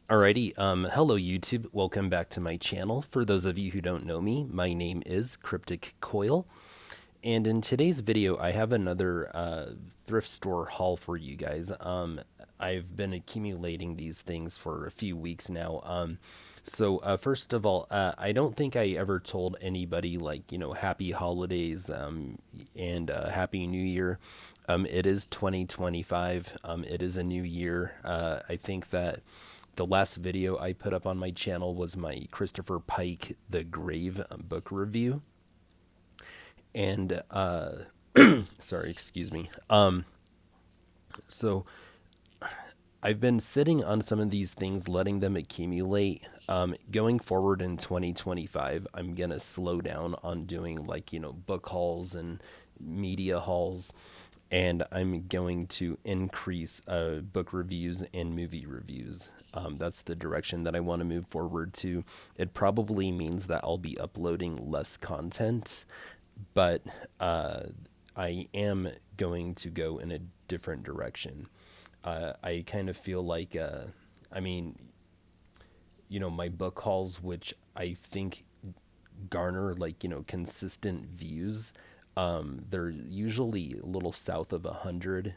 Alrighty, hello YouTube. Welcome back to my channel. For those of you who don't know me, my name is Cryptic Coil, and in today's video, I have another thrift store haul for you guys. I've been accumulating these things for a few weeks now. So first of all, I don't think I ever told anybody like Happy Holidays and Happy New Year. It is 2025. It is a new year. I think that the last video I put up on my channel was my Christopher Pike The Grave book review. And sorry, excuse me. So I've been sitting on some of these things, letting them accumulate. Going forward in 2025, I'm going to slow down on doing book hauls and media hauls. And I'm going to increase book reviews and movie reviews. That's the direction that I want to move forward to. It probably means that I'll be uploading less content, but I am going to go in a different direction. I kind of feel like, I mean, my book hauls, which I think garner consistent views, they're usually a little south of 100,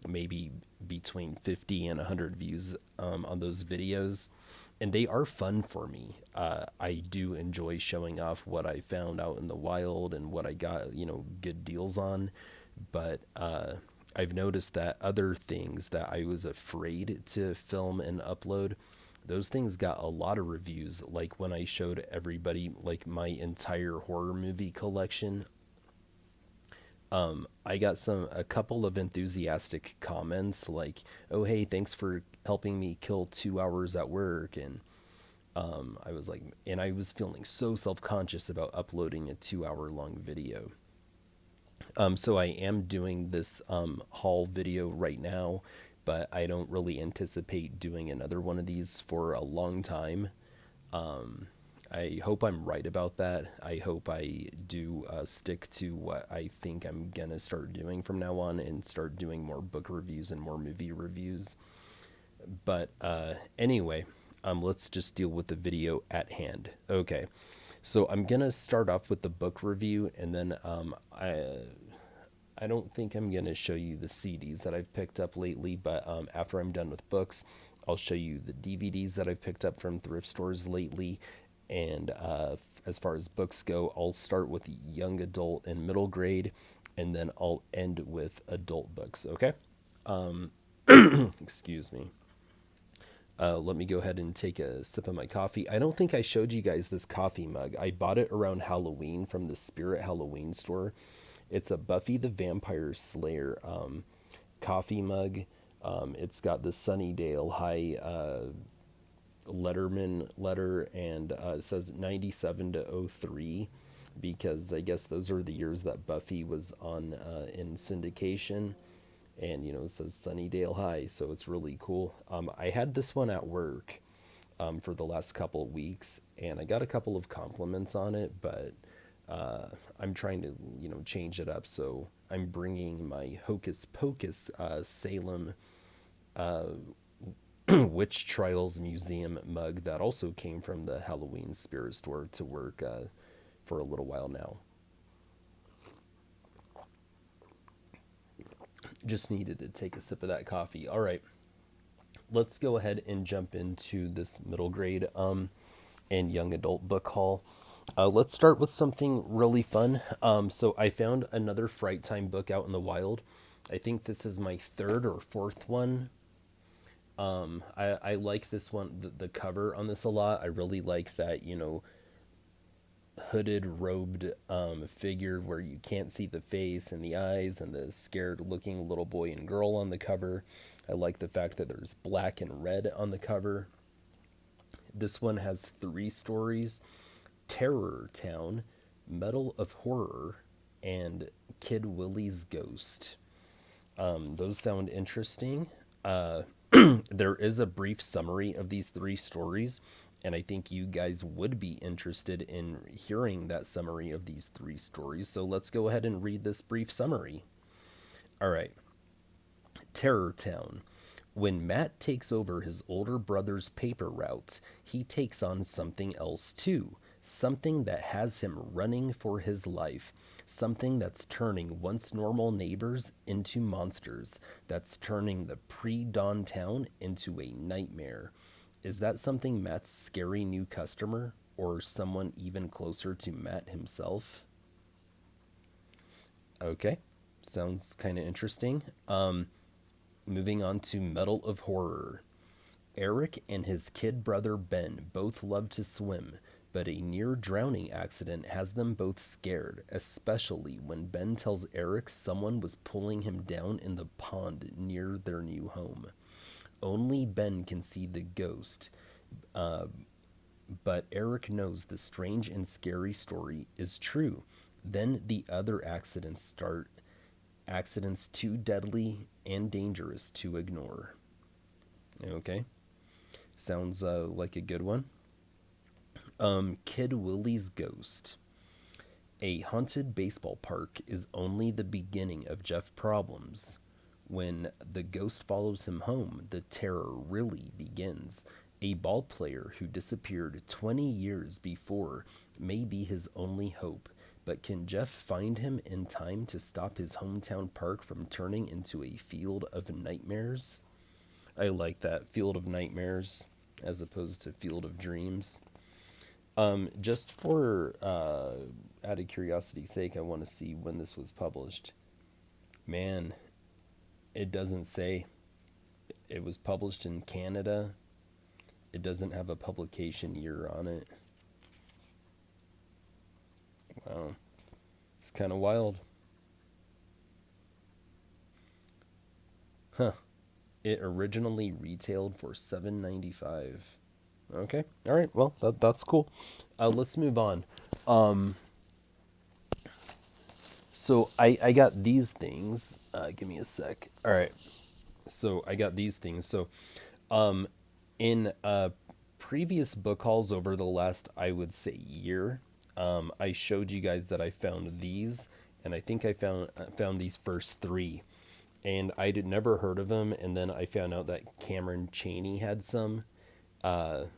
maybe between 50 and 100 views on those videos. And they are fun for me. I do enjoy showing off what I found out in the wild and what I got, good deals on. But I've noticed that other things that I was afraid to film and upload, those things got a lot of reviews. Like when I showed everybody like my entire horror movie collection, I got a couple of enthusiastic comments like, "Oh hey, thanks for helping me kill 2 hours at work," and I was like, and I was feeling so self conscious about uploading a 2 hour long video. So I am doing this haul video right now, but I don't really anticipate doing another one of these for a long time. I hope I'm right about that. I hope I do stick to what I think I'm gonna start doing from now on and start doing more book reviews and more movie reviews. But anyway, let's just deal with the video at hand. Okay, so I'm gonna start off with the book review, and then I don't think I'm gonna show you the CDs that I've picked up lately, but after I'm done with books, I'll show you the DVDs that I've picked up from thrift stores lately. And as far as books go, I'll start with young adult and middle grade, and then I'll end with adult books. Okay? Excuse me. Let me go ahead and take a sip of my coffee. I don't think I showed you guys this coffee mug. I bought it around Halloween from the Spirit Halloween store. It's a Buffy the Vampire Slayer coffee mug. It's got the Sunnydale High Letterman letter, and it says 97 to '03 because I guess those are the years that Buffy was on in syndication. And it says Sunnydale High, so it's really cool. I had this one at work for the last couple of weeks, and I got a couple of compliments on it, but I'm trying to change it up. So I'm bringing my Hocus Pocus Salem Witch Trials Museum mug that also came from the Halloween Spirit store to work for a little while now. Just needed to take a sip of that coffee. All right, let's go ahead and jump into this middle grade and young adult book haul. Let's start with something really fun. So I found another Fright Time book out in the wild. I think this is my third or fourth one. I like this one, the cover on this a lot. I really like that, hooded, robed figure where you can't see the face and the eyes and the scared looking little boy and girl on the cover. I like the fact that there's black and red on the cover. This one has three stories: Terror Town, Medal of Horror, and Kid Willie's Ghost. Those sound interesting. There is a brief summary of these three stories, and I think you guys would be interested in hearing that summary of these three stories. So let's go ahead and read this brief summary. All right. Terror Town. When Matt takes over his older brother's paper route, he takes on something else too. Something that has him running for his life. Something that's turning once normal neighbors into monsters. That's turning the pre dawn town into a nightmare. Is that something Matt's scary new customer? Or someone even closer to Matt himself? Okay, sounds kind of interesting. Moving on to Medal of Horror. Eric and his kid brother Ben both love to swim, but a near drowning accident has them both scared, especially when Ben tells Eric someone was pulling him down in the pond near their new home. Only Ben can see the ghost, but Eric knows the strange and scary story is true. Then the other accidents start, accidents too deadly and dangerous to ignore. Okay, sounds like a good one. Kid Willie's Ghost. A haunted baseball park is only the beginning of Jeff problems. When the ghost follows him home, the terror really begins. A ball player who disappeared 20 years before may be his only hope, but can Jeff find him in time to stop his hometown park from turning into a field of nightmares? I like that, field of nightmares, as opposed to field of dreams. Just for out of curiosity's sake, I want to see when this was published. Man, it doesn't say. It was published in Canada. It doesn't have a publication year on it. Wow, it's kind of wild. Huh. It originally retailed for $7.95. Okay. All right. Well, that's cool. Let's move on. Um, so I got these things. Give me a sec. All right. So I got these things. So in previous book hauls over the last, I would say, year, I showed you guys that I found these, and I think I found these first three, and I had never heard of them, and then I found out that Cameron Chaney had some.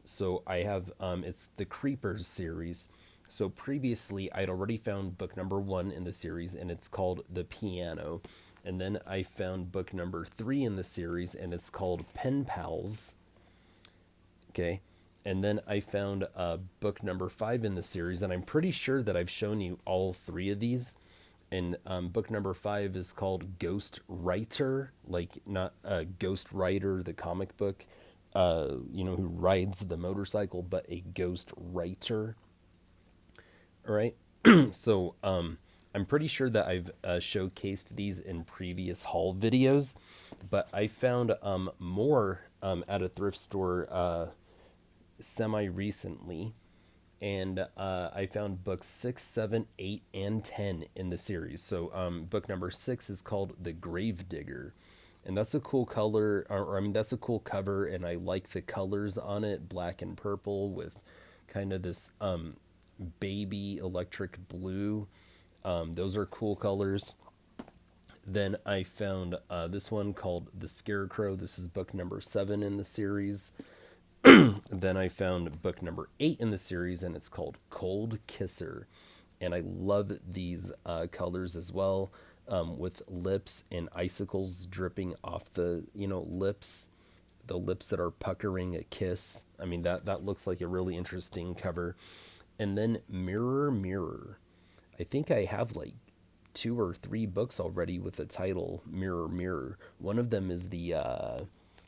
So I have it's the Creepers series. So previously I'd already found book number 1 in the series, and it's called The Piano. And then I found book number 3 in the series, and it's called Pen Pals. Okay. And then I found book number 5 in the series, and I'm pretty sure that I've shown you all 3 of these. And book number 5 is called Ghost Writer, like not Ghost Rider, the comic book, who rides the motorcycle, but a ghost writer. All right. So I'm pretty sure that I've showcased these in previous haul videos, but I found more at a thrift store semi recently, and I found books 6, 7, 8, and 10 in the series. So book number 6 is called The Gravedigger, and that's a cool color, or I mean that's a cool cover, and I like the colors on it, black and purple with kind of this baby electric blue. Those are cool colors. Then I found this one called The Scarecrow. This is book number 7 in the series. Then I found book number 8 in the series, and it's called Cold Kisser. And I love these colors as well, with lips and icicles dripping off the, lips, the lips that are puckering a kiss. I mean, that looks like a really interesting cover. And then Mirror, Mirror. I think I have like 2 or 3 books already with the title Mirror, Mirror. One of them is the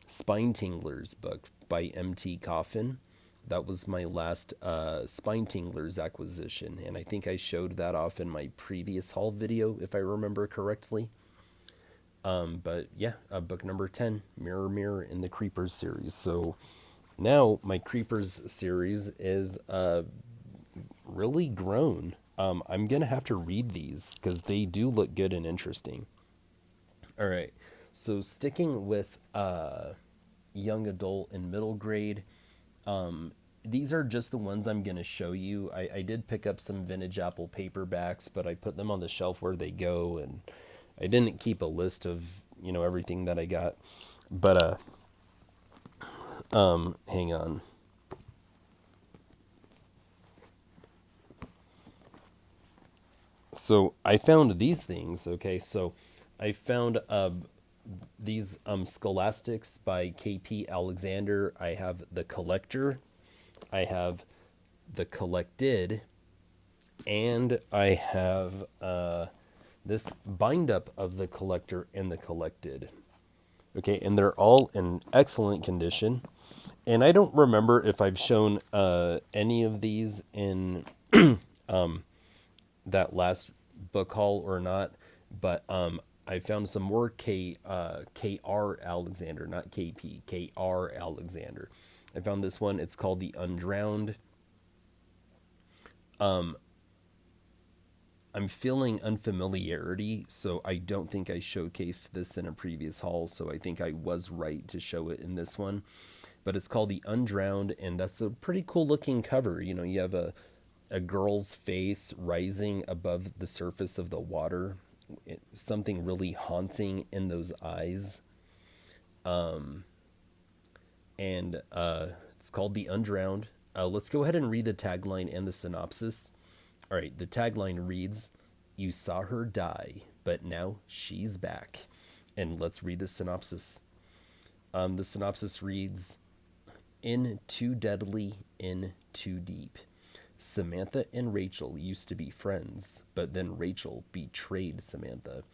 Spine Tinglers book by M.T. Coffin. That was my last Spine Tinglers acquisition, and I think I showed that off in my previous haul video, if I remember correctly. But yeah, book number 10, Mirror, Mirror in the Creepers series. So now my Creepers series is really grown. I'm going to have to read these because they do look good and interesting. All right, so sticking with young adult and middle grade, these are just the ones I'm going to show you. I did pick up some vintage Apple paperbacks, but I put them on the shelf where they go, and I didn't keep a list of, everything that I got. But Hang on. So I found these things. Okay, so I found these Scholastics by K.P. Alexander. I have the Collector. I have the Collected, and I have this bind up of the Collector and the Collected. Okay, and they're all in excellent condition. And I don't remember if I've shown any of these in that last book haul or not, but I found some more K.R. Alexander, not K.P. K.R. Alexander. I found this one. It's called The Undrowned. I'm feeling unfamiliarity, so I don't think I showcased this in a previous haul, so I think I was right to show it in this one. But it's called The Undrowned, and that's a pretty cool looking cover. You know, you have a girl's face rising above the surface of the water. Something really haunting in those eyes. And it's called The Undrowned. Let's go ahead and read the tagline and the synopsis. All right, the tagline reads, "You saw her die, but now she's back." And let's read the synopsis. The synopsis reads, "In too deadly, in too deep. Samantha and Rachel used to be friends, but then Rachel betrayed Samantha,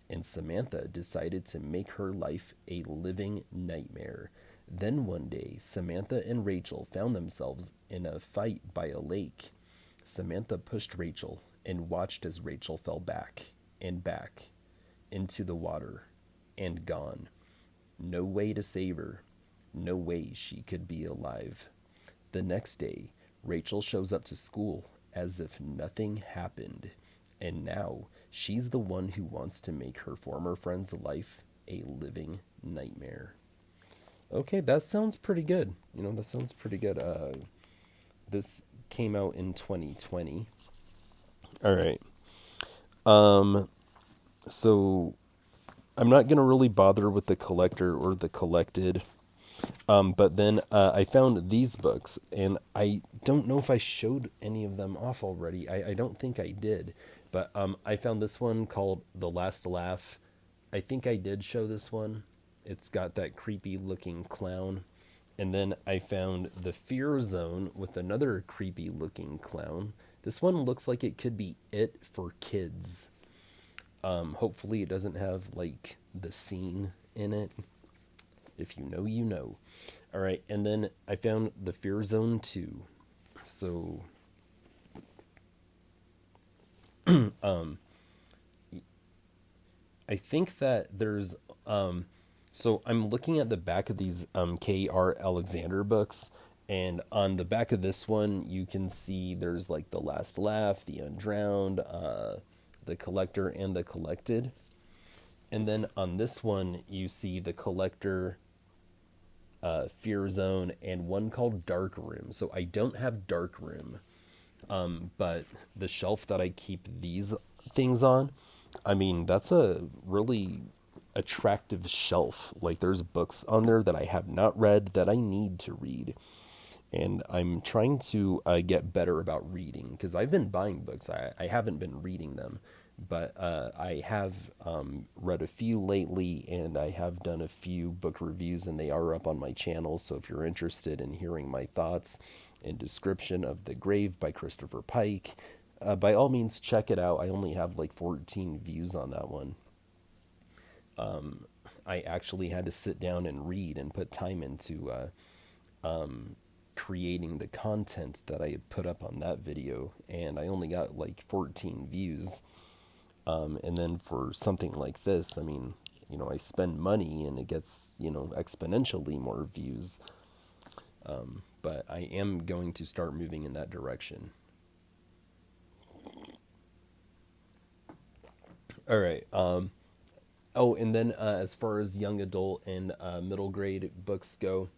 and Samantha decided to make her life a living nightmare. Then one day, Samantha and Rachel found themselves in a fight by a lake. Samantha pushed Rachel and watched as Rachel fell back and back into the water and gone. No way to save her. No way she could be alive. The next day, Rachel shows up to school as if nothing happened, and now she's the one who wants to make her former friend's life a living nightmare." Okay, that sounds pretty good. You know, that sounds pretty good. This came out in 2020. All right. So I'm not going to really bother with the Collector or the Collected. But then I found these books, and I don't know if I showed any of them off already. I don't think I did. But I found this one called The Last Laugh. I think I did show this one. It's got that creepy looking clown. And then I found The Fear Zone with another creepy looking clown. This one looks like it could be it for kids. Hopefully it doesn't have like the scene in it. If you know, you know. All right, and then I found The Fear Zone 2. So I think that there's so I'm looking at the back of these K.R. Alexander books, and on the back of this one you can see there's like The Last Laugh, The Undrowned, the Collector, and the Collected. And then on this one you see the Collector, Fear Zone, and one called Dark Room. So I don't have Dark Room, but the shelf that I keep these things on, I mean, that's a really attractive shelf. Like, there's books on there that I have not read that I need to read. And I'm trying to get better about reading, because I've been buying books. I haven't been reading them, but I have read a few lately, and I have done a few book reviews, and they are up on my channel. So if you're interested in hearing my thoughts and description of The Grave by Christopher Pike, by all means, check it out. I only have like 14 views on that one. I actually had to sit down and read and put time into creating the content that I had put up on that video, and I only got like 14 views. And then for something like this, I mean, you know, I spend money and it gets, you know, exponentially more views. But I am going to start moving in that direction. All right. Oh, and then as far as young adult and middle grade books go,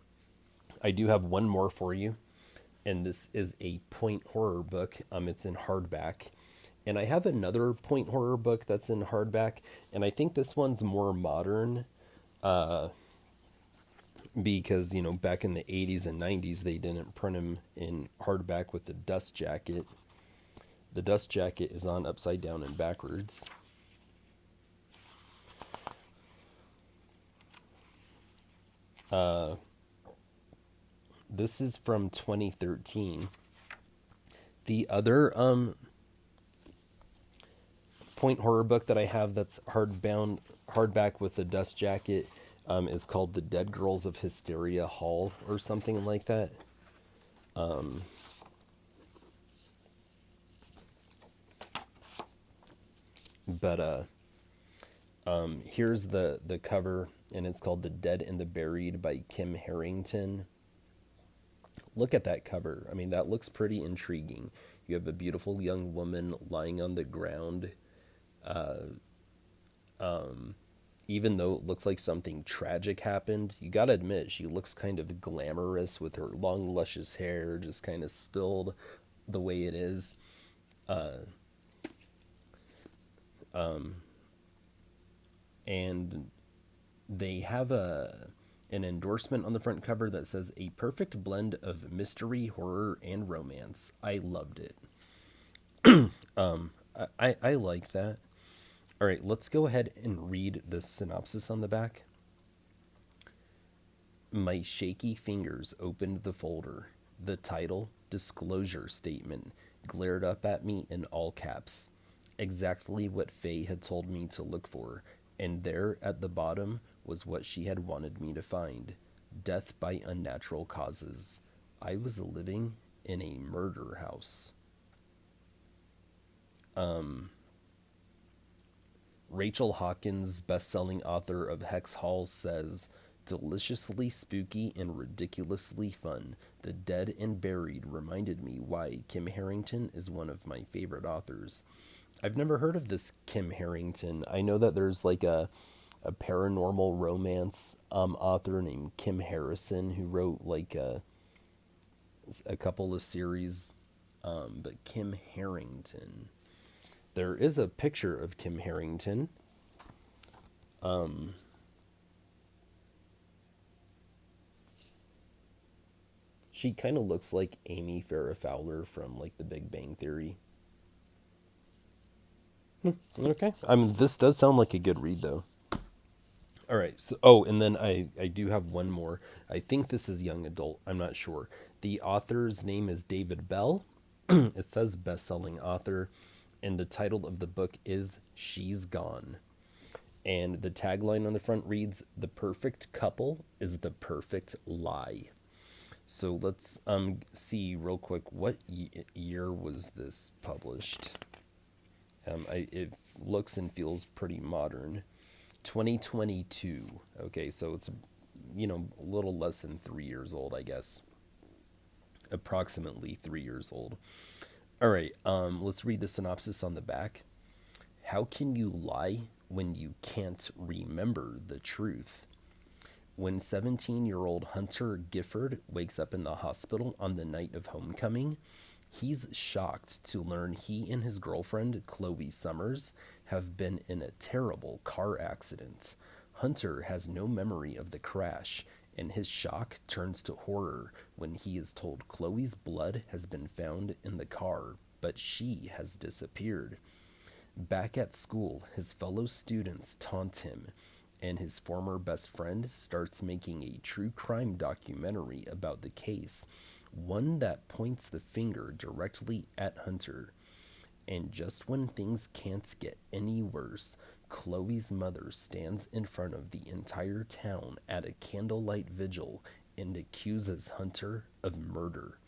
I do have one more for you, and this is a point horror book. It's in hardback, and I have another point horror book that's in hardback, and I think this one's more modern. because, back in the 80s and 90s, they didn't print them in hardback with the dust jacket. The dust jacket is on upside down and backwards. This is from 2013. The other point horror book that I have that's hardback with the dust jacket is called The Dead Girls of Hysteria Hall or something like that. But here's the cover, and it's called The Dead and the Buried by Kim Harrington. Look at that cover. I mean, that looks pretty intriguing. You have a beautiful young woman lying on the ground. Even though it looks like something tragic happened, you gotta admit, she looks kind of glamorous with her long, luscious hair just kind of spilled the way it is. And they have an endorsement on the front cover that says a perfect blend of mystery, horror, and romance. I loved it. I like that. All right, let's go ahead and read the synopsis on the back. My shaky fingers opened the folder. The title, Disclosure Statement, glared up at me in all caps. Exactly what Faye had told me to look for, and there at the bottom was what she had wanted me to find. Death by unnatural causes. I was living in a murder house. Rachel Hawkins, best-selling author of Hex Hall, says, deliciously spooky and ridiculously fun. The Dead and Buried reminded me why Kim Harrington is one of my favorite authors. I've never heard of this Kim Harrington. I know that there's like a paranormal romance author named Kim Harrison who wrote like a couple of series, but Kim Harrington. There is a picture of Kim Harrington. She kind of looks like Amy Farrah Fowler from like The Big Bang Theory. Okay. This does sound like a good read though. All right. So, and then I do have one more. I think this is young adult. I'm not sure. The author's name is David Bell. It says best-selling author, and the title of the book is She's Gone. And the tagline on the front reads, "The perfect couple is the perfect lie." So let's see real quick, what year was this published? It looks and feels pretty modern. 2022. Okay, so it's a little less than 3 years old, I guess. Approximately 3 years old. All right, let's read the synopsis on the back. How can you lie when you can't remember the truth? When 17-year-old Hunter Gifford wakes up in the hospital on the night of homecoming, he's shocked to learn he and his girlfriend, Chloe Summers, have been in a terrible car accident. Hunter has no memory of the crash, and his shock turns to horror when he is told Chloe's blood has been found in the car, but she has disappeared. Back at school, his fellow students taunt him, and his former best friend starts making a true crime documentary about the case, one that points the finger directly at Hunter. And just when things can't get any worse, Chloe's mother stands in front of the entire town at a candlelight vigil and accuses Hunter of murder.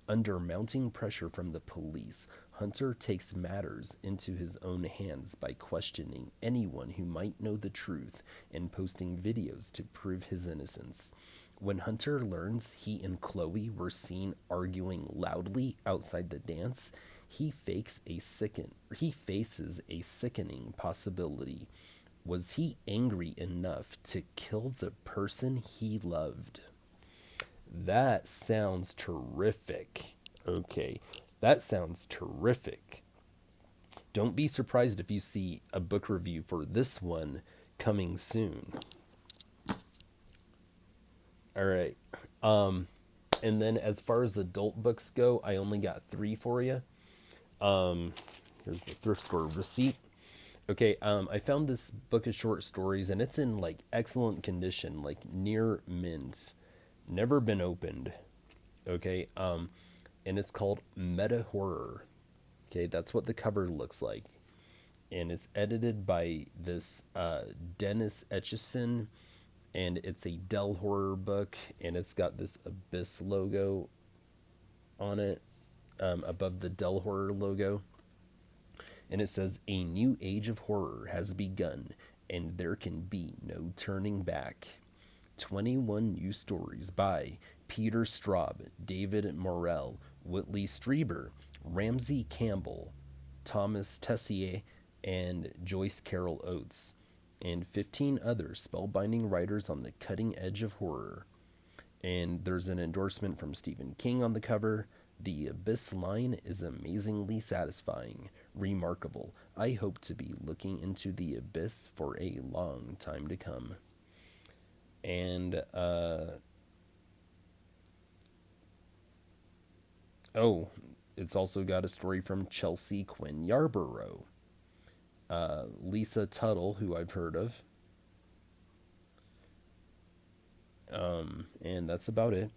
Under mounting pressure from the police, Hunter takes matters into his own hands by questioning anyone who might know the truth and posting videos to prove his innocence. When Hunter learns he and Chloe were seen arguing loudly outside the dance, he faces a sickening possibility. Was he angry enough to kill the person he loved? That sounds terrific. Okay, that sounds terrific. Don't be surprised if you see a book review for this one coming soon. All right. And then as far as adult books go, I only got three for you. Here's the thrift store receipt. Okay, I found this book of short stories, and it's in like excellent condition, like near mint, never been opened. Okay, and it's called Meta Horror. Okay, that's what the cover looks like, and it's edited by this Dennis Etchison, and it's a Dell horror book, and it's got this Abyss logo on it, above the Dell horror logo, and it says a new age of horror has begun, and there can be no turning back. 21 new stories by Peter Straub, David Morrell, Whitley Strieber, Ramsey Campbell, Thomas Tessier, and Joyce Carol Oates, and 15 other spellbinding writers on the cutting edge of horror. And there's an endorsement from Stephen King on the cover. The Abyss line is amazingly satisfying, remarkable. I hope to be looking into the abyss for a long time to come. And, oh, it's also got a story from Chelsea Quinn Yarborough, Lisa Tuttle, who I've heard of. And that's about it.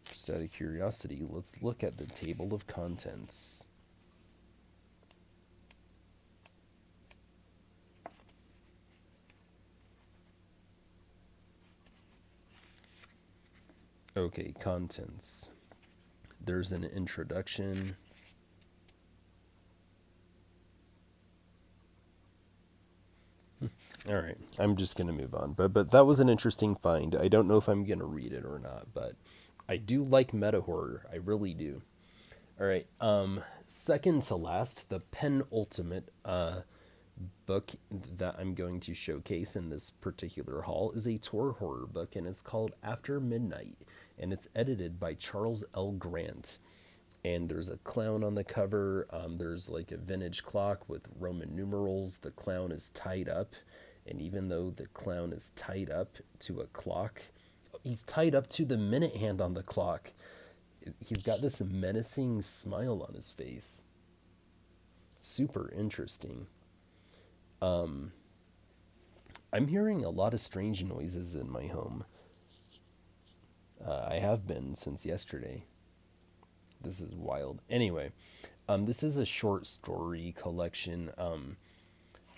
Just out of curiosity, let's look at the table of contents. Okay, contents. There's an introduction. All right, I'm just gonna move on. But that was an interesting find. I don't know if I'm gonna read it or not, but I do like meta horror. I really do. All right. Second to last, the penultimate book that I'm going to showcase in this particular haul is a Tor horror book, and it's called After Midnight, and it's edited by Charles L. Grant. And there's a clown on the cover. There's like a vintage clock with Roman numerals. The clown is tied up, and even though the clown is tied up to a clock, he's tied up to the minute hand on the clock. He's got this menacing smile on his face. Super interesting. I'm hearing a lot of strange noises in my home. I have been since yesterday. This is wild. Anyway, this is a short story collection.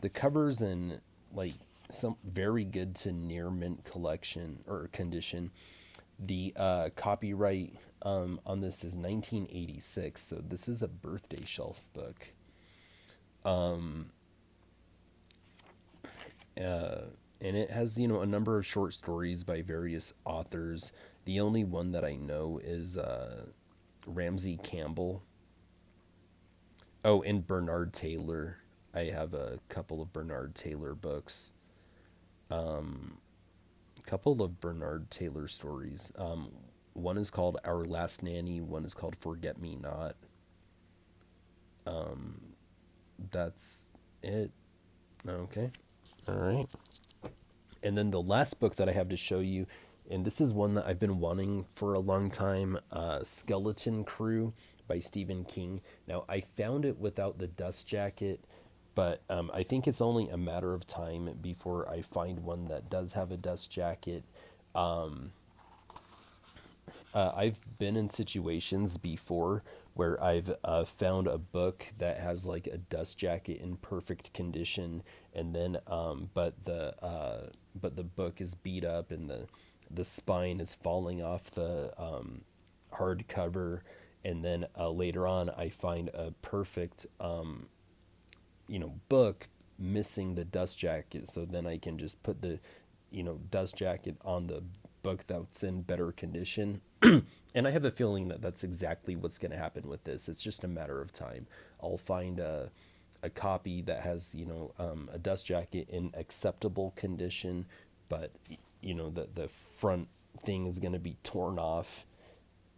The cover's in like some very good to near mint collection or condition. The copyright on this is 1986, so this is a birthday shelf book. And it has, a number of short stories by various authors. The only one that I know is Ramsey Campbell. Oh, and Bernard Taylor. I have a couple of Bernard Taylor books. A couple of Bernard Taylor stories. One is called Our Last Nanny. One is called Forget Me Not. That's it. Okay. All right. And then the last book that I have to show you, and this is one that I've been wanting for a long time, Skeleton Crew by Stephen King. Now, I found it without the dust jacket, but I think it's only a matter of time before I find one that does have a dust jacket. I've been in situations before where I've found a book that has like a dust jacket in perfect condition, and then but the book is beat up and the spine is falling off the hardcover, and then later on I find a perfect book missing the dust jacket, so then I can just put the dust jacket on the book that's in better condition. And I have a feeling that that's exactly what's going to happen with this. It's just a matter of time. I'll find a copy that has a dust jacket in acceptable condition, but the front thing is going to be torn off,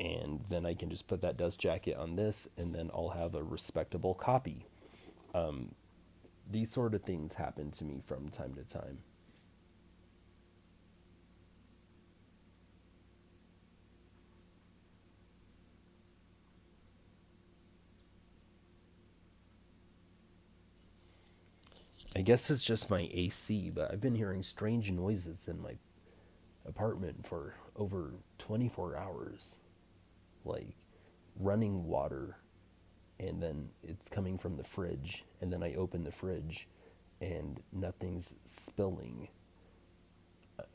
and then I can just put that dust jacket on this, and then I'll have a respectable copy. These sort of things happen to me from time to time. I guess it's just my AC, but I've been hearing strange noises in my apartment for over 24 hours. Like running water, and then it's coming from the fridge, and then I open the fridge and nothing's spilling.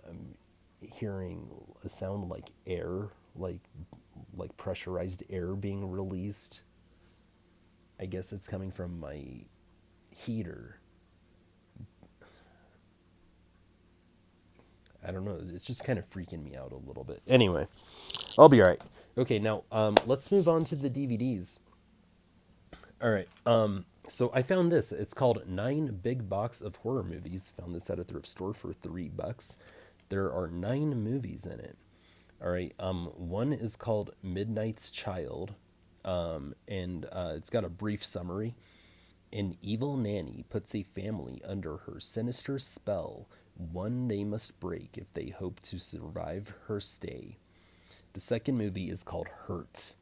I'm hearing a sound like air, like pressurized air being released. I guess it's coming from my heater. I don't know. It's just kind of freaking me out a little bit. Anyway, I'll be all right. Okay, now let's move on to the DVDs. All right. So I found this. It's called Nine Big Box of Horror Movies. Found this at a thrift store for $3. There are 9 movies in it. All right. One is called Midnight's Child, and it's got a brief summary. An evil nanny puts a family under her sinister spell, one they must break if they hope to survive her stay. The second movie is called Hurt.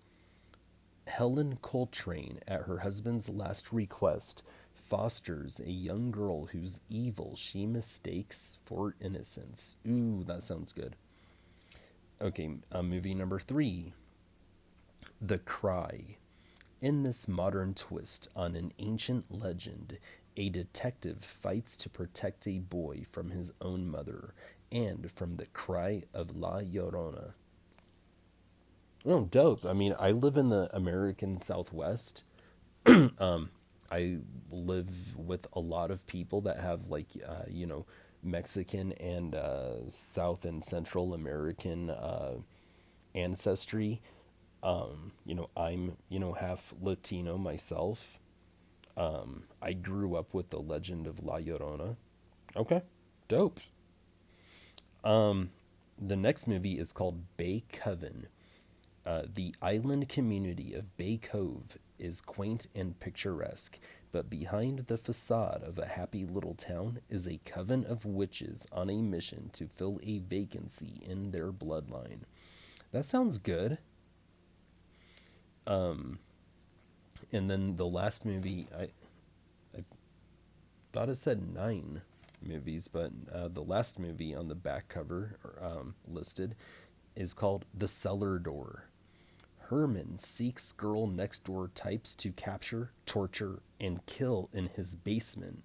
Helen Coltrane, at her husband's last request, fosters a young girl whose evil she mistakes for innocence. Ooh, that sounds good. Okay, movie number 3, The Cry. In this modern twist on an ancient legend, a detective fights to protect a boy from his own mother and from the cry of La Llorona. Oh, dope. I mean, I live in the American Southwest. I live with a lot of people that have, like, Mexican and South and Central American ancestry. I'm, half Latino myself. I grew up with the legend of La Llorona. Okay, dope. The next movie is called Bay Coven. The island community of Bay Cove is quaint and picturesque, but behind the facade of a happy little town is a coven of witches on a mission to fill a vacancy in their bloodline. That sounds good. And then the last movie, I thought it said 9 movies, but the last movie on the back cover listed is called The Cellar Door. Herman seeks girl next door types to capture, torture, and kill in his basement,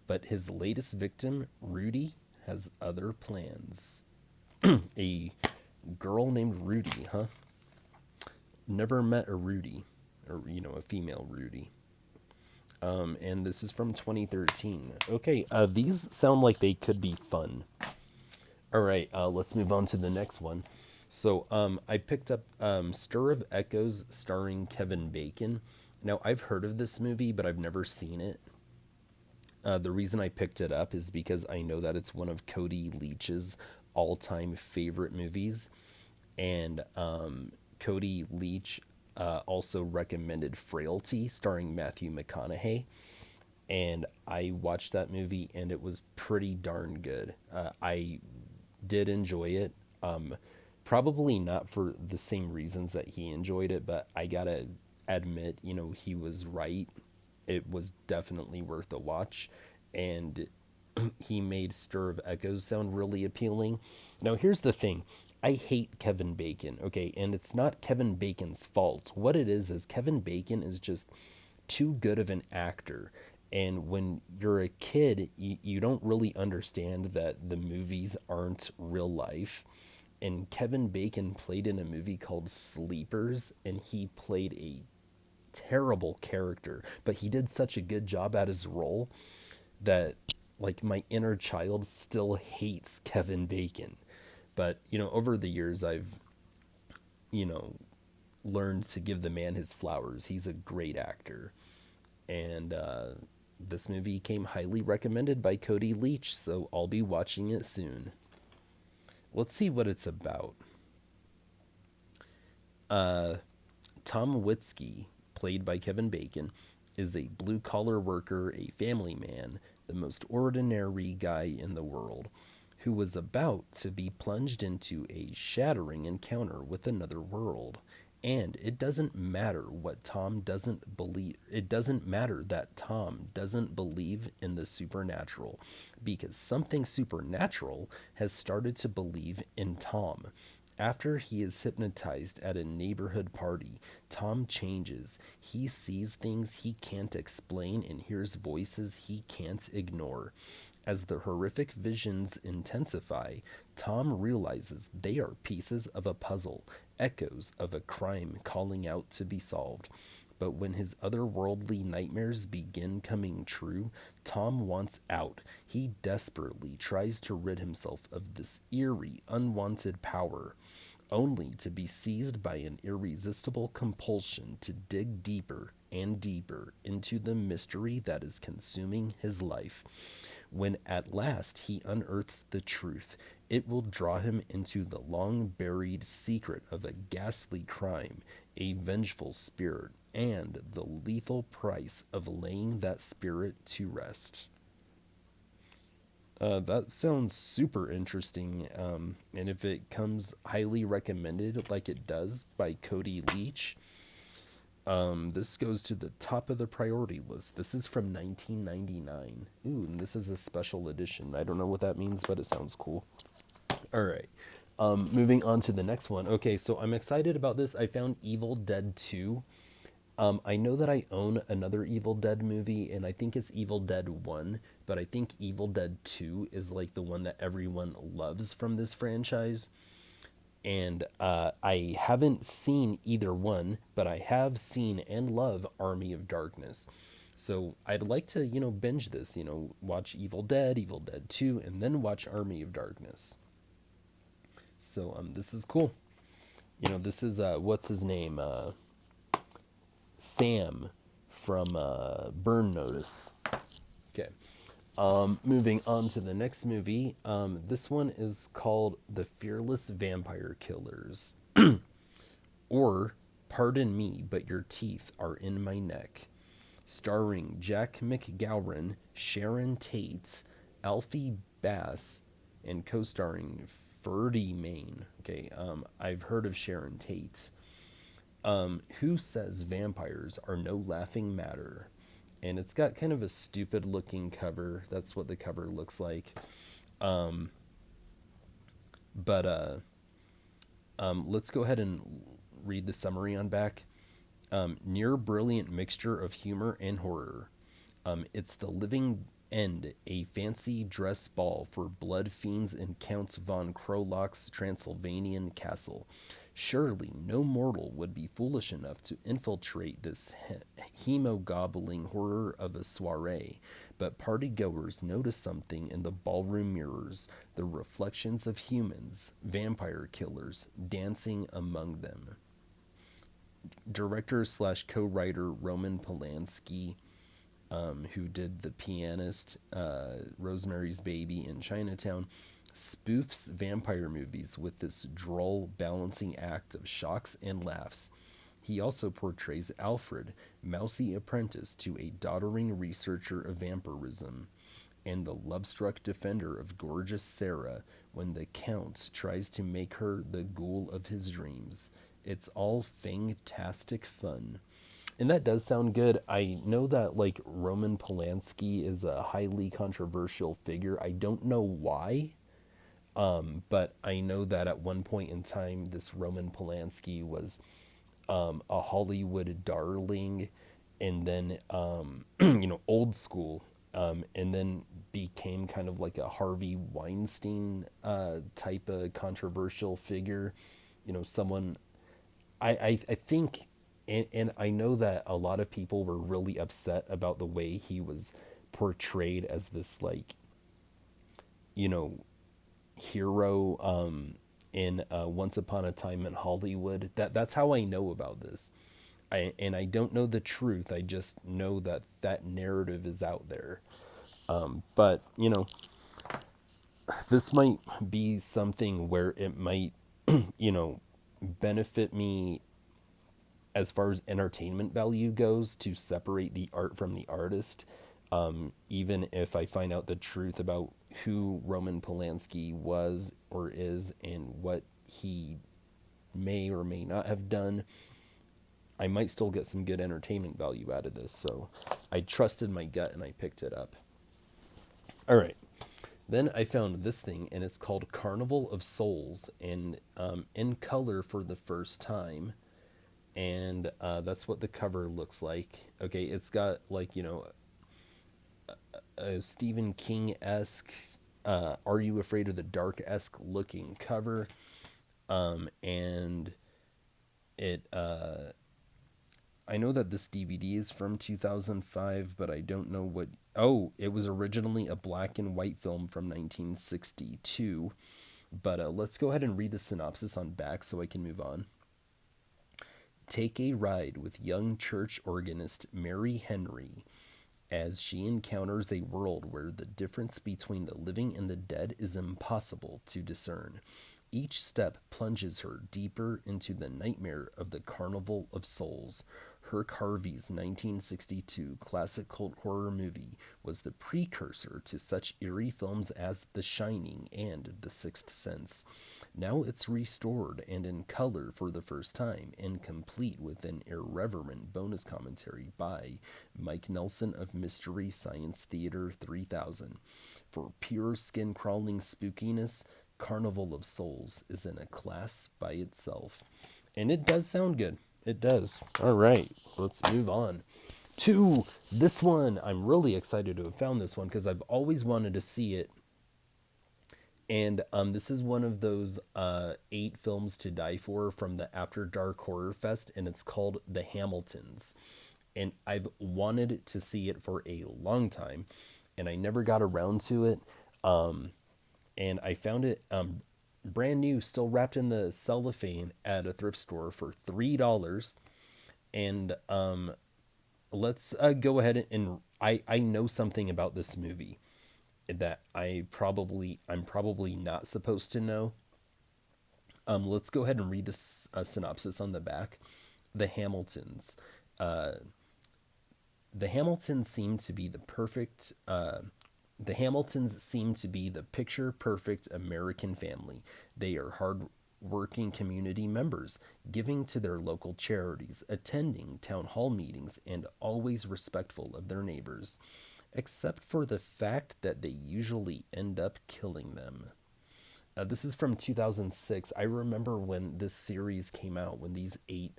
but his latest victim, Rudy, has other plans. A girl named Rudy, huh? Never met a Rudy, or a female Rudy. And this is from 2013. Okay, these sound like they could be fun. All right, let's move on to the next one. So I picked up Stir of Echoes starring Kevin Bacon. Now, I've heard of this movie, but I've never seen it. The reason I picked it up is because I know that it's one of Cody Leach's all-time favorite movies. And Cody Leach also recommended Frailty starring Matthew McConaughey. And I watched that movie and it was pretty darn good. I did enjoy it. Probably not for the same reasons that he enjoyed it, but I gotta admit, he was right. It was definitely worth a watch, and he made Stir of Echoes sound really appealing. Now, here's the thing. I hate Kevin Bacon, okay? And it's not Kevin Bacon's fault. What it is Kevin Bacon is just too good of an actor. And when you're a kid, you don't really understand that the movies aren't real life. And Kevin Bacon played in a movie called Sleepers, and he played a terrible character, but he did such a good job at his role that, like, my inner child still hates Kevin Bacon. But, over the years, I've, you know, learned to give the man his flowers. He's a great actor. And this movie came highly recommended by Cody Leach, so I'll be watching it soon. Let's see what it's about. Tom Witzke, played by Kevin Bacon, is a blue collar worker, a family man, the most ordinary guy in the world, who was about to be plunged into a shattering encounter with another world. And it doesn't matter what Tom doesn't believe. It doesn't matter that Tom doesn't believe in the supernatural, because something supernatural has started to believe in Tom. After he is hypnotized at a neighborhood party, Tom changes. He sees things he can't explain and hears voices he can't ignore. As the horrific visions intensify, Tom realizes they are pieces of a puzzle, echoes of a crime calling out to be solved. But when his otherworldly nightmares begin coming true, Tom wants out. He desperately tries to rid himself of this eerie, unwanted power, only to be seized by an irresistible compulsion to dig deeper and deeper into the mystery that is consuming his life. When at last he unearths the truth, it will draw him into the long buried secret of a ghastly crime, a vengeful spirit, and the lethal price of laying that spirit to rest. That sounds super interesting. And if it comes highly recommended, like it does by Cody Leach, this goes to the top of the priority list. This is from 1999. Ooh, and this is a special edition. I don't know what that means, but it sounds cool. All right. Moving on to the next one. Okay, so I'm excited about this. I found Evil Dead 2. I know that I own another Evil Dead movie, and I think it's Evil Dead 1, but I think Evil Dead 2 is like the one that everyone loves from this franchise. And I haven't seen either one, but I have seen and love Army of Darkness. So I'd like to, binge this, watch Evil Dead 2, and then watch Army of Darkness. So this is cool. This is, what's his name? Sam from Burn Notice. Okay. Moving on to the next movie. This one is called The Fearless Vampire Killers. Or Pardon Me, But Your Teeth Are in My Neck. Starring Jack McGowan, Sharon Tate, Alfie Bass, and co-starring Ferdy Mayne. Okay, I've heard of Sharon Tate. Who says vampires are no laughing matter? And it's got kind of a stupid looking cover. That's what the cover looks like. But let's go ahead and read the summary on back. Near brilliant mixture of humor and horror. It's the living end, a fancy dress ball for blood fiends in Count von Krolok's Transylvanian castle. Surely no mortal would be foolish enough to infiltrate this hemo-gobbling horror of a soiree, but partygoers notice something in the ballroom mirrors, the reflections of humans, vampire killers, dancing among them. Director slash co-writer Roman Polanski, who did The Pianist, Rosemary's Baby, and Chinatown, spoofs vampire movies with this droll balancing act of shocks and laughs. He also portrays Alfred, mousy apprentice to a doddering researcher of vampirism, and the love-struck defender of gorgeous Sarah when the Count tries to make her the ghoul of his dreams. It's all fantastic fun. And that does sound good. I know that like Roman Polanski is a highly controversial figure. I don't know why. But I know that at one point in time, this Roman Polanski was a Hollywood darling, and then old school, and then became kind of like a Harvey Weinstein type of controversial figure. Someone I think, and I know that a lot of people were really upset about the way he was portrayed as this like, you know, hero in Once Upon a Time in Hollywood. That's how I know about this. And I don't know the truth. I just know that that narrative is out there. But this might be something where it might, benefit me as far as entertainment value goes, to separate the art from the artist. Even if I find out the truth about who Roman Polanski was or is and what he may or may not have done, I might still get some good entertainment value out of this. So I trusted my gut and I picked it up. All right. Then I found this thing, and it's called Carnival of Souls, and in color for the first time. And that's what the cover looks like. Okay, it's got like, a Stephen King esque, Are You Afraid of the Dark esque looking cover. And it I know that this DVD is from 2005, but I don't know what. Oh, it was originally a black and white film from 1962. But let's go ahead and read the synopsis on back so I can move on. Take a ride with young church organist Mary Henry as she encounters a world where the difference between the living and the dead is impossible to discern. Each step plunges her deeper into the nightmare of the Carnival of Souls. Herc Harvey's 1962 classic cult horror movie was the precursor to such eerie films as The Shining and The Sixth Sense. Now it's restored and in color for the first time, and complete with an irreverent bonus commentary by Mike Nelson of Mystery Science Theater 3000. For pure skin crawling spookiness, Carnival of Souls is in a class by itself. And it does sound good. It does. All right, let's move on to this one. I'm really excited to have found this one because I've always wanted to see it. And this is one of those 8 films to die for from the After Dark Horror Fest, and it's called The Hamiltons. And I've wanted to see it for a long time, and I never got around to it. And I found it brand new, still wrapped in the cellophane at a thrift store for $3. And let's go ahead and I know something about this movie that I'm probably not supposed to know. Let's go ahead and read this synopsis on the back. The Hamiltons. The Hamiltons seem to be the perfect. The Hamiltons seem to be the picture perfect American family. They are hard-working community members, giving to their local charities, attending town hall meetings, and always respectful of their neighbors, except for the fact that they usually end up killing them. This is from 2006. I remember when this series came out, when these 8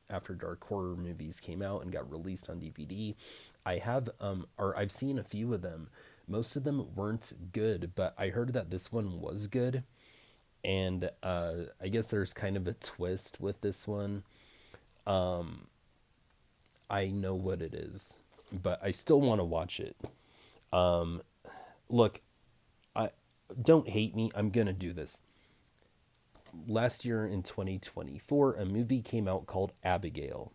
After Dark horror movies came out and got released on DVD. I've seen a few of them. Most of them weren't good, but I heard that this one was good. And I guess there's kind of a twist with this one. I know what it is, but I still want to watch it. Look, I don't hate me. I'm gonna do this. Last year in 2024, a movie came out called Abigail.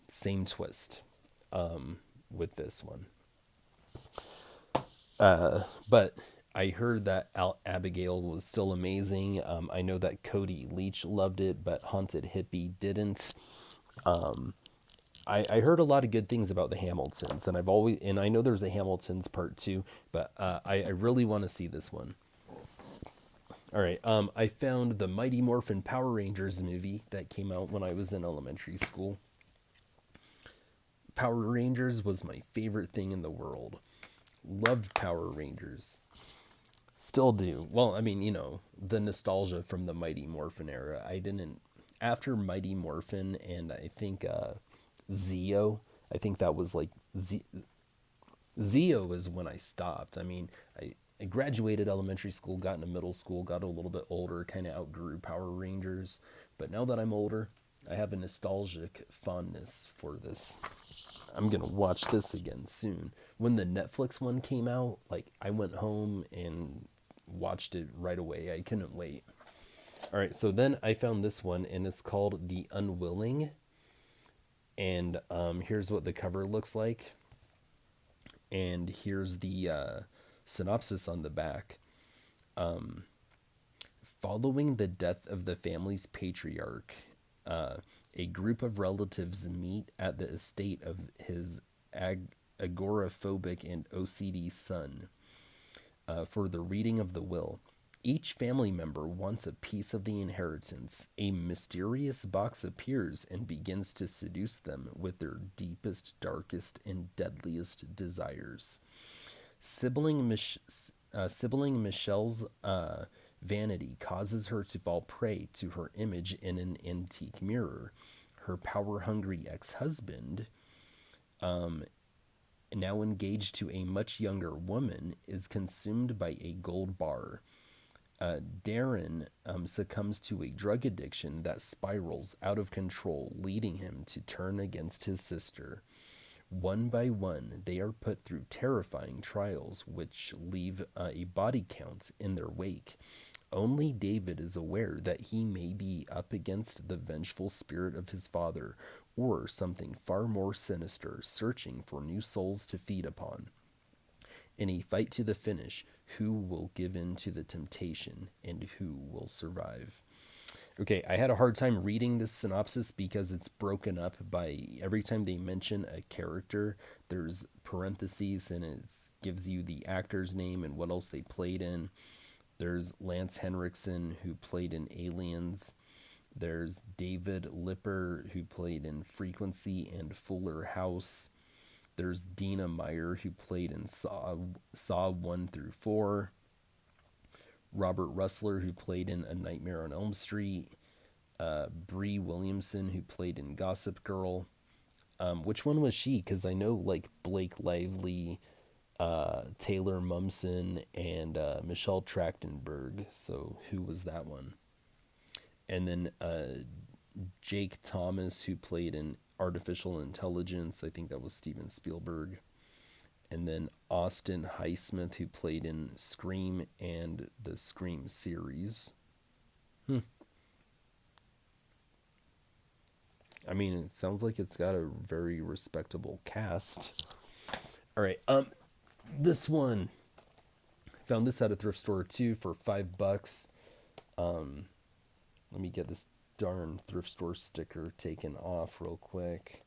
Same twist with this one. But I heard that Abigail was still amazing. I know that Cody Leach loved it, but Haunted Hippie didn't. I heard a lot of good things about the Hamiltons, and I know there's a Hamiltons part 2, but I really want to see this one. All right, I found the Mighty Morphin Power Rangers movie that came out when I was in elementary school. Power Rangers was my favorite thing in the world. Loved Power Rangers. Still do. Well, I mean, the nostalgia from the Mighty Morphin era. After Mighty Morphin and I think Zeo, I think that was like Zeo is when I stopped. I mean, I graduated elementary school, got into middle school, got a little bit older, kind of outgrew Power Rangers. But now that I'm older, I have a nostalgic fondness for this. I'm going to watch this again soon. When the Netflix one came out, like I went home and watched it right away. I couldn't wait. All right, so then I found this one, and it's called The Unwilling. And here's what the cover looks like. And here's the synopsis on the back. Following the death of the family's patriarch, a group of relatives meet at the estate of his agoraphobic and OCD son for the reading of the will. Each family member wants a piece of the inheritance. A mysterious box appears and begins to seduce them with their deepest, darkest, and deadliest desires. Sibling, Sibling Michelle's vanity causes her to fall prey to her image in an antique mirror. Her power hungry ex husband, now engaged to a much younger woman, is consumed by a gold bar. Darren succumbs to a drug addiction that spirals out of control, leading him to turn against his sister. One by one, they are put through terrifying trials which leave a body count in their wake. Only David is aware that he may be up against the vengeful spirit of his father, or something far more sinister, searching for new souls to feed upon. In a fight to the finish, who will give in to the temptation and who will survive? Okay, I had a hard time reading this synopsis because it's broken up by every time they mention a character, there's parentheses and it gives you the actor's name and what else they played in. There's Lance Henriksen, who played in Aliens. There's David Lipper, who played in Frequency and Fuller House. There's Dina Meyer, who played in Saw 1 through 4. Robert Russler, who played in A Nightmare on Elm Street. Bree Williamson, who played in Gossip Girl. Which one was she? Because I know like Blake Lively, Taylor Mumson, and Michelle Trachtenberg. So who was that one? And then Jake Thomas, who played in Artificial Intelligence. I think that was Steven Spielberg. And then Austin Highsmith, who played in Scream and the Scream series. I mean, it sounds like it's got a very respectable cast. All right, this one, found this at a thrift store too for $5. Let me get this darn thrift store sticker taken off real quick.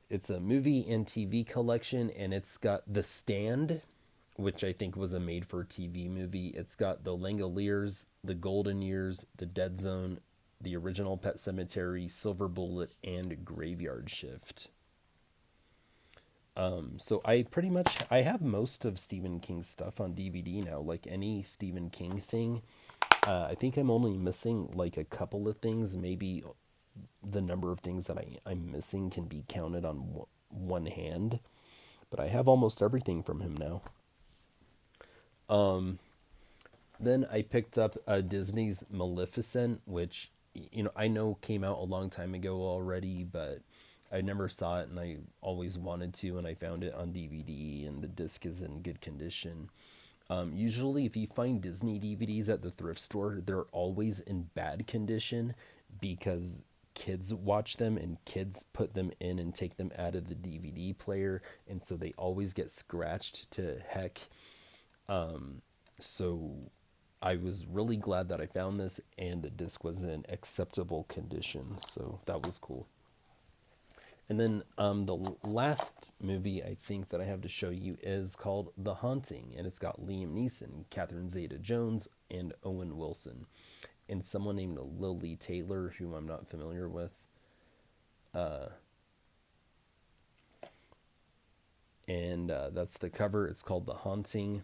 It's a movie and TV collection, and it's got The Stand, which I think was a made-for-TV movie. It's got The Langoliers, The Golden Years, The Dead Zone, The Original Pet Cemetery, Silver Bullet, and Graveyard Shift. So I have most of Stephen King's stuff on DVD now, like any Stephen King thing. I think I'm only missing like a couple of things. Maybe the number of things that I'm missing can be counted on one hand, but I have almost everything from him now. Then I picked up Disney's Maleficent, which I know came out a long time ago already, but I never saw it and I always wanted to, and I found it on DVD and the disc is in good condition. Usually, if you find Disney DVDs at the thrift store, they're always in bad condition because kids watch them and kids put them in and take them out of the DVD player, and so they always get scratched to heck. So I was really glad that I found this and the disc was in acceptable condition, so that was cool. And then the last movie I think that I have to show you is called The Haunting, and it's got Liam Neeson, Catherine Zeta-Jones, and Owen Wilson, and someone named Lily Taylor, whom I'm not familiar with. And that's the cover. It's called The Haunting,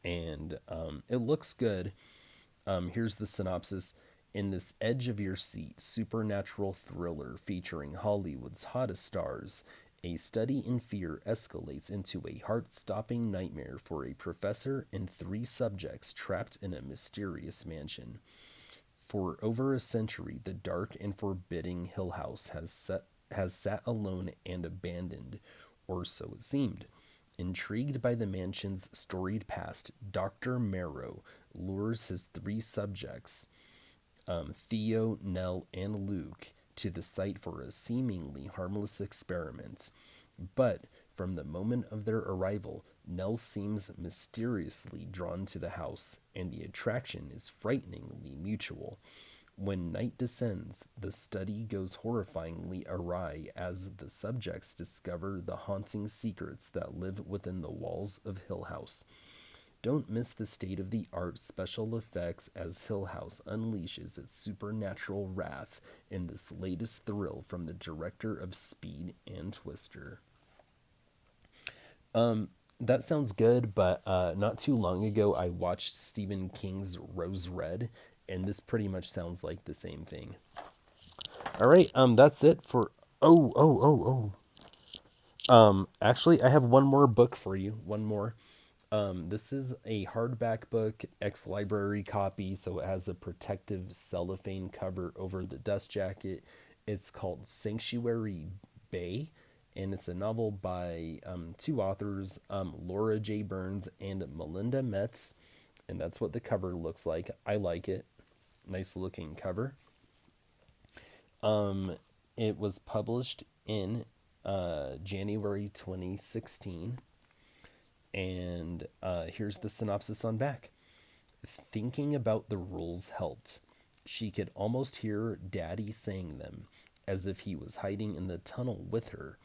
and it looks good. Here's the synopsis. In this edge of your seat supernatural thriller featuring Hollywood's hottest stars, a study in fear escalates into a heart-stopping nightmare for a professor and three subjects trapped in a mysterious mansion. For over a century, the dark and forbidding Hill House has sat alone and abandoned, or so it seemed. Intrigued by the mansion's storied past, Dr. Marrow lures his three subjects, Theo, Nell, and Luke, to the site for a seemingly harmless experiment. But from the moment of their arrival, Nell seems mysteriously drawn to the house, and the attraction is frighteningly mutual. When night descends, the study goes horrifyingly awry as the subjects discover the haunting secrets that live within the walls of Hill House. Don't miss the state of the art special effects as Hill House unleashes its supernatural wrath in this latest thrill from the director of Speed and Twister. That sounds good, but not too long ago I watched Stephen King's Rose Red, and this pretty much sounds like the same thing. All right, that's it for. Actually, I have one more book for you. One more. This is a hardback book, ex library copy, so it has a protective cellophane cover over the dust jacket. It's called Sanctuary Bay, and it's a novel by two authors, Laura J. Burns and Melinda Metz, and that's what the cover looks like. I like it. Nice looking cover. It was published in January 2016. And here's the synopsis on back. Thinking about the rules helped. She could almost hear Daddy saying them, as if he was hiding in the tunnel with her,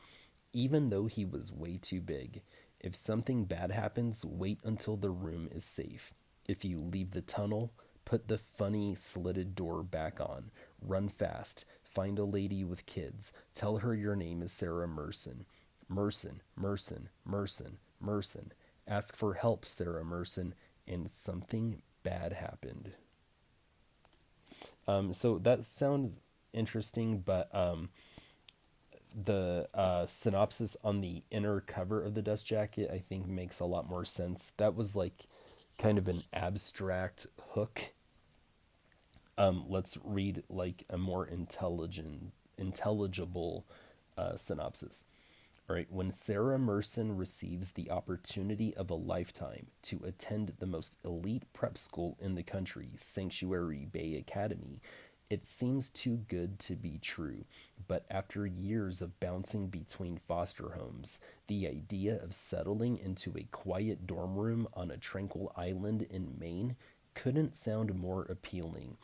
even though he was way too big. If something bad happens, wait until the room is safe. If you leave the tunnel, put the funny slitted door back on. Run fast. Find a lady with kids. Tell her your name is Sarah Merson. Merson, Merson, Merson, Merson. Ask for help, Sarah Merson. And something bad happened. So that sounds interesting, but the synopsis on the inner cover of the dust jacket, I think, makes a lot more sense. That was like kind of an abstract hook. Let's read like a more intelligible synopsis. All right, when Sarah Merson receives the opportunity of a lifetime to attend the most elite prep school in the country, Sanctuary Bay Academy, it seems too good to be true. But after years of bouncing between foster homes, the idea of settling into a quiet dorm room on a tranquil island in Maine couldn't sound more appealing.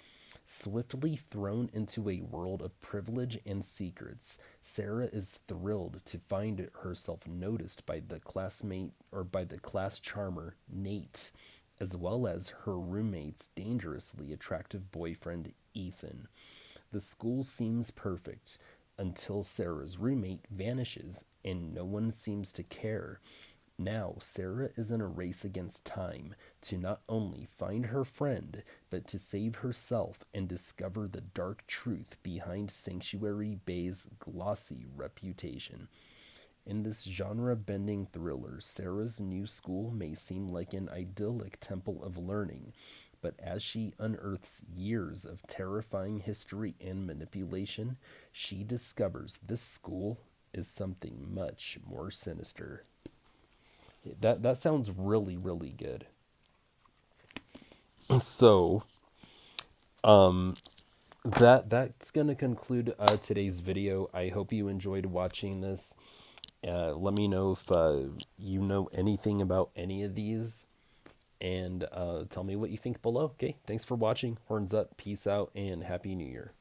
Swiftly thrown into a world of privilege and secrets, Sarah is thrilled to find herself noticed by the classmate or by the class charmer, Nate, as well as her roommate's dangerously attractive boyfriend, Ethan. The school seems perfect until Sarah's roommate vanishes and no one seems to care. Now, Sarah is in a race against time to not only find her friend, but to save herself and discover the dark truth behind Sanctuary Bay's glossy reputation. In this genre bending thriller, Sarah's new school may seem like an idyllic temple of learning, but as she unearths years of terrifying history and manipulation, she discovers this school is something much more sinister. That sounds really, really good. So that's gonna conclude today's video. I hope you enjoyed watching this. Let me know if you know anything about any of these, and tell me what you think below. Okay, thanks for watching. Horns up, peace out, and Happy New Year.